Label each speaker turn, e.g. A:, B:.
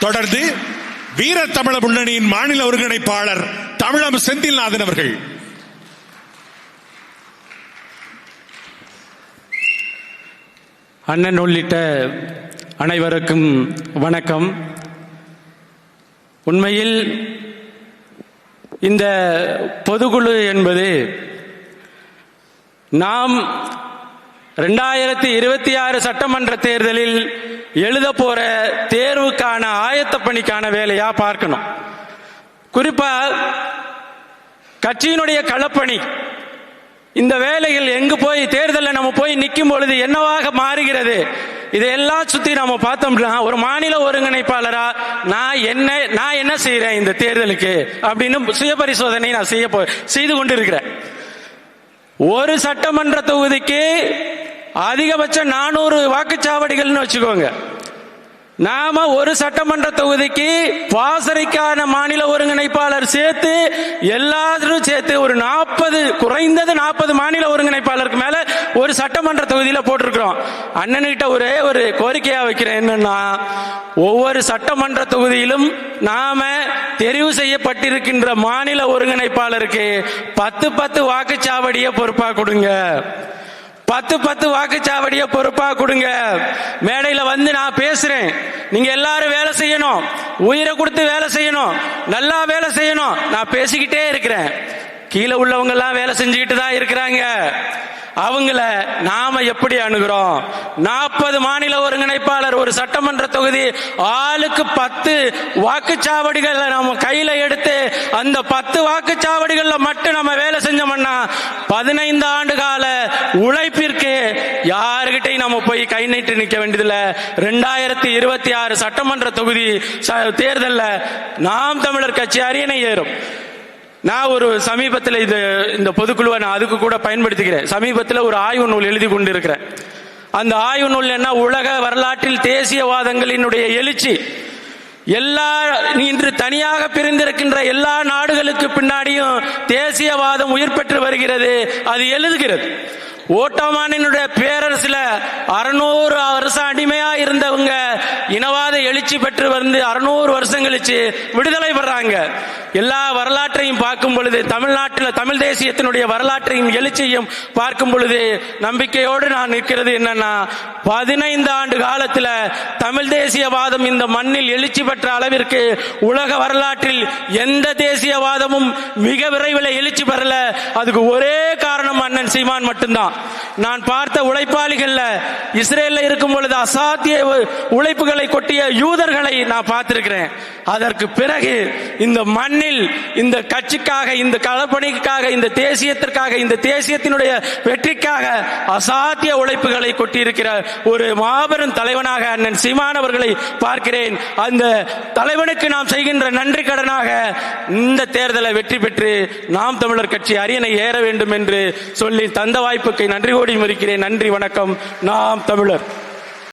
A: தொடர்ந்து வீர தமிழ முன்னணியின் மாநில ஒருங்கிணைப்பாளர் தமிழம் செந்தில்நாதன் அவர்கள்.
B: அண்ணன் உள்ளிட்ட அனைவருக்கும் வணக்கம். உண்மையில் இந்த பொதுக்குழு என்பது நாம் 2026 சட்டமன்ற தேர்தலில் எழுத போற தேர்வுக்கான ஆயத்த பணிக்கான வேலையா பார்க்கணும். குறிப்பா கட்சியினுடைய களப்பணி, இந்த வேலைகள் எங்கு போய் தேர்தலில் நம்ம போய் நிற்கும் பொழுது என்னவாக மாறுகிறது, இதையெல்லாம் சுத்தி நம்ம பார்த்தோம்னா ஒரு மாநில ஒருங்கிணைப்பாளரா நான் என்ன செய்யறேன் இந்த தேர்தலுக்கு அப்படின்னு சுய பரிசோதனை நான் செய்து கொண்டிருக்கிறேன். ஒரு சட்டமன்ற தொகுதிக்கு அதிகபட்சம் 400 வாக்குச்சாவடிகள்னு வச்சுக்கோங்க. நாம ஒரு சட்டமன்ற தொகுதிக்கு பாசறைக்கான மாநில ஒருங்கிணைப்பாளர் சேர்த்து எல்லாரும் சேர்த்து ஒரு 40, குறைந்தது 40 மாநில ஒருங்கிணைப்பாளருக்கு மேல ஒரு சட்டமன்ற தொகுதியில போட்டிருக்கிறோம். அண்ணன்கிட்ட ஒரே ஒரு கோரிக்கையா வைக்கிறேன், என்னன்னா ஒவ்வொரு சட்டமன்ற தொகுதியிலும் நாம தெரிவு செய்யப்பட்டிருக்கின்ற மாநில ஒருங்கிணைப்பாளருக்கு 10 வாக்குச்சாவடியை பொறுப்பா கொடுங்க. 10 வாக்குச்சாவடியை பொறுப்பா கொடுங்க. மேடையில வந்து நான் பேசுறேன், நீங்க எல்லாரும் வேலை செய்யணும், உயிரை கொடுத்து வேலை செய்யணும், நல்லா வேலை செய்யணும். நான் பேசிக்கிட்டே இருக்கிறேன், கீழே உள்ளவங்க எல்லாம் வேலை செஞ்சுக்கிட்டு தான் இருக்கிறாங்க. அவங்கள நாம எப்படி அணுகிறோம்? 40 மாநில ஒருங்கிணைப்பாளர் ஒரு சட்டமன்ற தொகுதி, ஆளுக்கு 10 வாக்குச்சாவடிகளை நம்ம கையில எடுத்து அந்த 10 வாக்குச்சாவடிகள்ல மட்டும் நம்ம வேலை செஞ்சோம்னா 15 ஆண்டு கால உழைப்பிற்கு யாருகிட்டையும் நம்ம போய் கை நீட்டு நிற்க வேண்டியதில்ல. 2026 சட்டமன்ற தொகுதி தேர்தலில் நாம் தமிழர் கட்சி அரியணை ஏறும். நான் ஒரு சமீபத்தில் இந்த பொதுக்குழுவை நான் அதுக்கு கூட பயன்படுத்திக்கிறேன். சமீபத்தில் ஒரு ஆய்வு நூல் எழுதி கொண்டிருக்கிறேன். அந்த ஆய்வு நூல் என்ன, உலக வரலாற்றில் தேசியவாதங்களினுடைய எழுச்சி, இன்று தனியாக பிரிந்திருக்கின்ற எல்லா நாடுகளுக்கு பின்னாடியும் தேசியவாதம் உயிர் பெற்று வருகிறது. அது எழுதுகிறது. ஓட்டோமானினுடைய பேரரசுல 600 வருஷம் அடிமையா இருந்தவங்க இனவாத எழுச்சி பெற்று வந்து 600 வருஷம் கழிச்சு விடுதலை பெறாங்க. எல்லா வரலாற்றையும் பார்க்கும் பொழுது, தமிழ்நாட்டில் தமிழ் தேசியத்தினுடைய வரலாற்றையும் எழுச்சியையும் பார்க்கும் பொழுது நம்பிக்கையோடு நான் நிற்கிறது என்னன்னா, 15 ஆண்டு காலத்தில் தமிழ் தேசியவாதம் இந்த மண்ணில் எழுச்சி பெற்ற அளவிற்கு உலக வரலாற்றில் எந்த தேசியவாதமும் மிக விரைவில் எழுச்சி பெறல. அதுக்கு ஒரே காரணம் அண்ணன் சீமான் மட்டும்தான். நான் பார்த்த உழைப்பாளிகள் இஸ்ரேல்ல இருக்கும் பொழுது அசாத்திய உழைப்புகளை கொட்டிய யூதர்களை நான் பார்த்திருக்கிறேன். அதற்கு பிறகு இந்த மண்ணில் இந்த கட்சிக்காக, இந்த களப்பணிக்காக, இந்த தேசியத்திற்காக, இந்த தேசியத்தினுடைய வெற்றிக்காக அசாத்திய உழைப்புகளை கொட்டியிருக்கிற ஒரு மாபெரும் தலைவனாக அண்ணன் சீமான் அவர்களை பார்க்கிறேன். அந்த தலைவனுக்கு நாம் செய்கின்ற நன்றி கடனாக இந்த தேர்தலை வெற்றி பெற்று நாம் தமிழர் கட்சி அரியணை ஏற வேண்டும் என்று சொல்லி தந்த வாய்ப்புக்கு நன்றி கோடி மதிக்கிறேன். நன்றி, வணக்கம். நாம் தமிழர்.